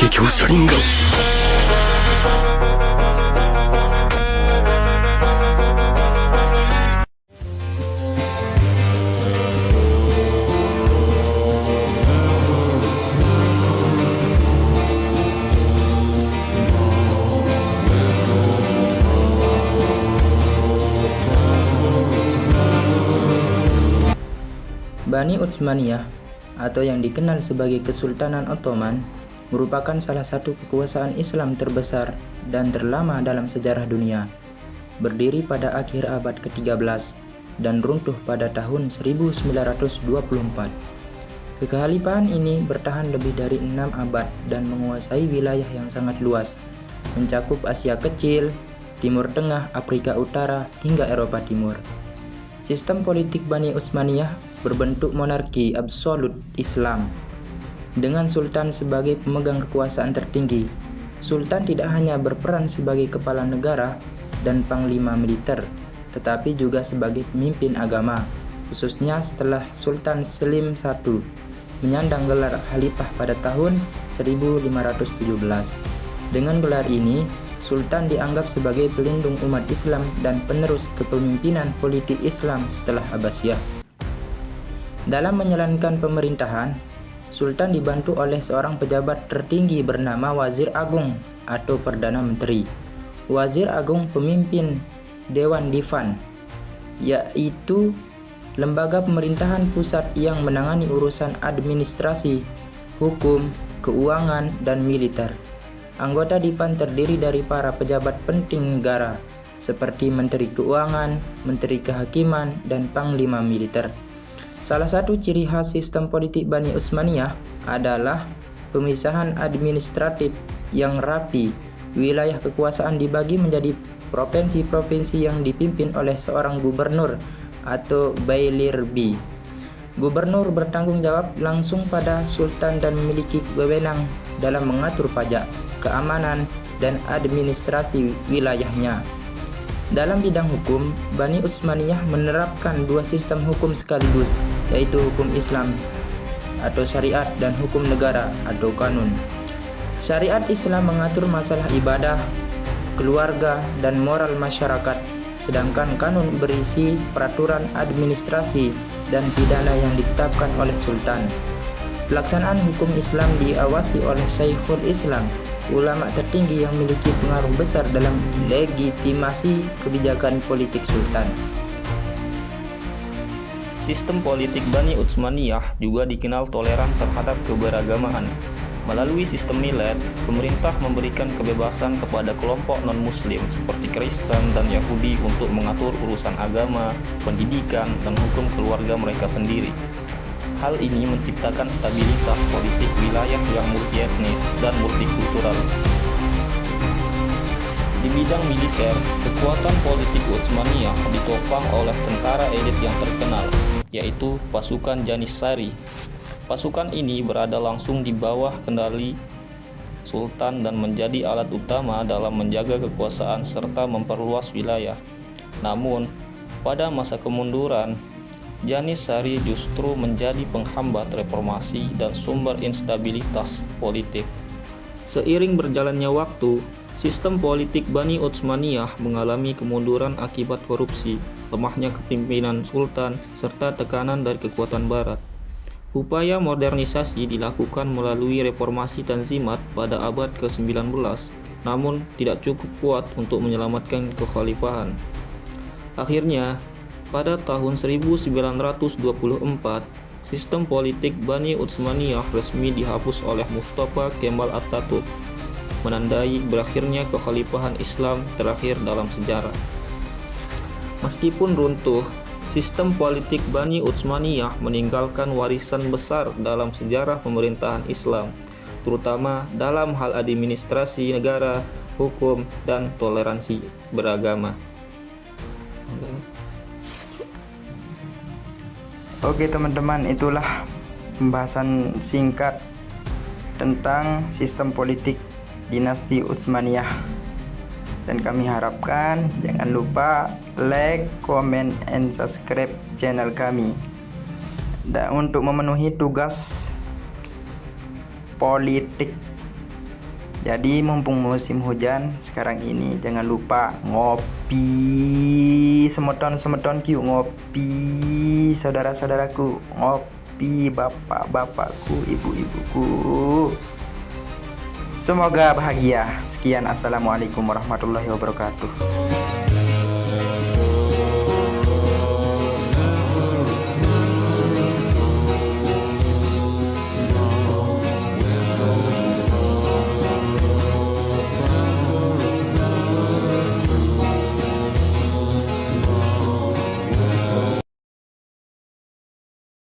激を車輪が。Bani Utsmaniyah atau yang dikenal sebagai Kesultanan Ottoman merupakan salah satu kekuasaan Islam terbesar dan terlama dalam sejarah dunia. Berdiri pada akhir abad ke-13 dan runtuh pada tahun 1924. Kekhalifahan ini bertahan lebih dari 6 abad dan menguasai wilayah yang sangat luas, mencakup Asia Kecil, Timur Tengah, Afrika Utara, hingga Eropa Timur. Sistem politik Bani Utsmaniyah berbentuk monarki absolut Islam, dengan sultan sebagai pemegang kekuasaan tertinggi. Sultan tidak hanya berperan sebagai kepala negara dan panglima militer, tetapi juga sebagai pemimpin agama, khususnya setelah Sultan Selim I menyandang gelar khalifah pada tahun 1517. Dengan gelar ini, Sultan dianggap sebagai pelindung umat Islam dan penerus kepemimpinan politik Islam setelah Abbasiyah. Dalam menjalankan pemerintahan, Sultan dibantu oleh seorang pejabat tertinggi bernama Wazir Agung atau Perdana Menteri. Wazir Agung pemimpin Dewan Divan, yaitu lembaga pemerintahan pusat yang menangani urusan administrasi, hukum, keuangan, dan militer. Anggota Divan terdiri dari para pejabat penting negara seperti Menteri Keuangan, Menteri Kehakiman, dan Panglima Militer. Salah satu ciri khas sistem politik Bani Utsmaniyah adalah pemisahan administratif yang rapi. Wilayah kekuasaan dibagi menjadi provinsi-provinsi yang dipimpin oleh seorang gubernur atau Bailirbi. Gubernur bertanggung jawab langsung pada sultan dan memiliki wewenang dalam mengatur pajak, keamanan, dan administrasi wilayahnya. Dalam bidang hukum, Bani Utsmaniyah menerapkan dua sistem hukum sekaligus, yaitu hukum Islam atau syariat dan hukum negara atau kanun. Syariat Islam mengatur masalah ibadah, keluarga, dan moral masyarakat, sedangkan kanun berisi peraturan administrasi dan pidana yang ditetapkan oleh sultan. Pelaksanaan hukum Islam diawasi oleh Syekhul Islam, ulama tertinggi yang memiliki pengaruh besar dalam legitimasi kebijakan politik sultan. Sistem politik Bani Utsmaniyah juga dikenal toleran terhadap keberagaman. Melalui sistem milad, pemerintah memberikan kebebasan kepada kelompok non-muslim seperti Kristen dan Yahudi untuk mengatur urusan agama, pendidikan, dan hukum keluarga mereka sendiri. Hal ini menciptakan stabilitas politik wilayah yang multietnis dan multikultural. Di bidang militer, kekuatan politik Utsmaniyah ditopang oleh tentara elit yang terkenal, yaitu pasukan Janissary. Pasukan ini berada langsung di bawah kendali sultan dan menjadi alat utama dalam menjaga kekuasaan serta memperluas wilayah. Namun, pada masa kemunduran, Janissary justru menjadi penghambat reformasi dan sumber instabilitas politik. Seiring berjalannya waktu, sistem politik Bani Utsmaniyah mengalami kemunduran akibat korupsi, lemahnya kepemimpinan sultan, serta tekanan dari kekuatan barat. Upaya modernisasi dilakukan melalui reformasi Tanzimat pada abad ke-19, namun tidak cukup kuat untuk menyelamatkan kekhalifahan. Akhirnya, pada tahun 1924, sistem politik Bani Utsmaniyah resmi dihapus oleh Mustafa Kemal Atatürk, menandai berakhirnya kekhalifahan Islam terakhir dalam sejarah. Meskipun runtuh, sistem politik Bani Utsmaniyah meninggalkan warisan besar dalam sejarah pemerintahan Islam, terutama dalam hal administrasi negara, hukum, dan toleransi beragama. Oke teman-teman, itulah pembahasan singkat tentang sistem politik dinasti Utsmaniyah. Dan kami harapkan jangan lupa like, comment, and subscribe channel kami. Dan untuk memenuhi tugas politik Jadi mumpung musim hujan sekarang ini, jangan lupa ngopi. Semeton kiu ngopi, saudara-saudaraku ngopi, bapak-bapakku, ibu-ibuku. Semoga bahagia. Sekian, assalamualaikum warahmatullahi wabarakatuh.